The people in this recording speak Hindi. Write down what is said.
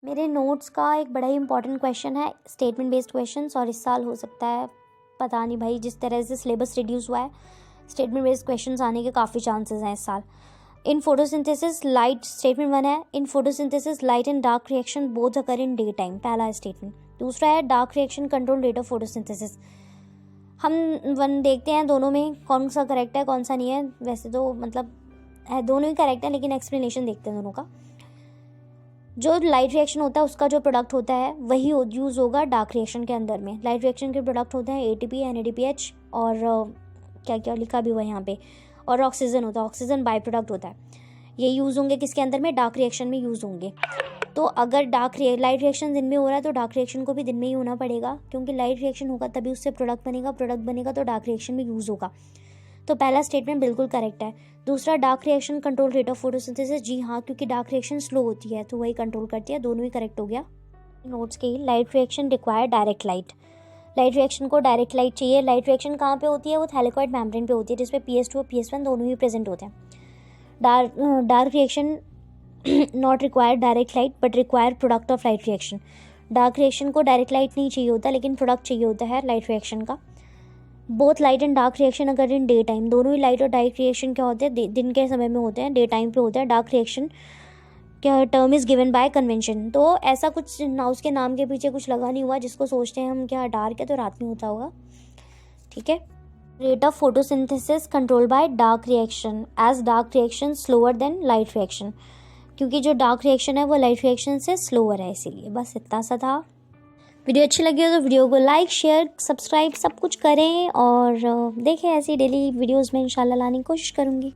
मेरे नोट्स का एक बड़ा ही इंपॉर्टेंट क्वेश्चन है, स्टेटमेंट बेस्ड क्वेश्चंस, और इस साल हो सकता है, पता नहीं भाई, जिस तरह से सिलेबस रिड्यूस हुआ है स्टेटमेंट बेस्ड क्वेश्चंस आने के काफ़ी चांसेस हैं इस साल। इन फोटोसिंथेसिस लाइट, स्टेटमेंट 1 है, in photosynthesis light and dark reaction both occur in day time, पहला है स्टेटमेंट। दूसरा है dark reaction control rate of photosynthesis. हम वन देखते हैं दोनों में कौन सा करेक्ट है कौन सा नहीं है, वैसे तो मतलब है दोनों ही करेक्ट है, लेकिन एक्सप्लेनेशन देखते हैं दोनों का। जो लाइट रिएक्शन होता है उसका जो प्रोडक्ट होता है वही यूज़ होगा डार्क रिएक्शन के अंदर में। लाइट रिएक्शन के प्रोडक्ट होते हैं ATP, NADPH और क्या क्या लिखा भी हुआ है यहाँ पे, और ऑक्सीजन होता है, ऑक्सीजन बाई प्रोडक्ट होता है। ये यूज़ होंगे किसके अंदर में, डार्क रिएक्शन में यूज़ होंगे। तो अगर लाइट रिएक्शन दिन में हो रहा है तो डार्क रिएक्शन को भी दिन में ही होना पड़ेगा, क्योंकि लाइट रिएक्शन होगा तभी उससे प्रोडक्ट बनेगा, प्रोडक्ट बनेगा तो डार्क रिएक्शन में यूज़ होगा। तो पहला स्टेटमेंट बिल्कुल करेक्ट है। दूसरा dark reaction control rate of photosynthesis, जी हाँ, क्योंकि डार्क रिएक्शन स्लो होती है तो वही कंट्रोल करती है, दोनों ही करेक्ट हो गया। नोट्स की light reaction require direct light, light reaction को डायरेक्ट लाइट चाहिए। लाइट रिएक्शन कहाँ पे होती है, वो थैलेकॉइड मेम्ब्रेन पे होती है, जिसपे PS2 और PS1 दोनों ही प्रेजेंट होते हैं। Dark reaction not require direct light but require product of light reaction. Dark reaction को डायरेक्ट लाइट नहीं चाहिए होता, लेकिन प्रोडक्ट चाहिए होता है लाइट रिएक्शन का। Both light and dark reaction अगर इन डे टाइम, दोनों ही लाइट और डार्क रिएक्शन क्या होते हैं, दिन के समय में होते हैं, डे टाइम पे होते हैं। डार्क रिएक्शन क्या term is given by convention, तो ऐसा कुछ ना उसके नाम के पीछे कुछ लगा नहीं हुआ जिसको सोचते हैं हम क्या डार्क है तो रात में होता होगा, ठीक है। Rate of photosynthesis control by dark reaction, as dark reaction slower than light reaction, क्योंकि जो डार्क रिएक्शन है वो लाइट रिएक्शन से स्लोअर है, इसीलिए। बस इतना सा था। वीडियो अच्छी लगी हो तो वीडियो को लाइक, शेयर, सब्सक्राइब सब कुछ करें, और देखें ऐसी डेली वीडियोस में इंशाल्लाह लाने की कोशिश करूँगी।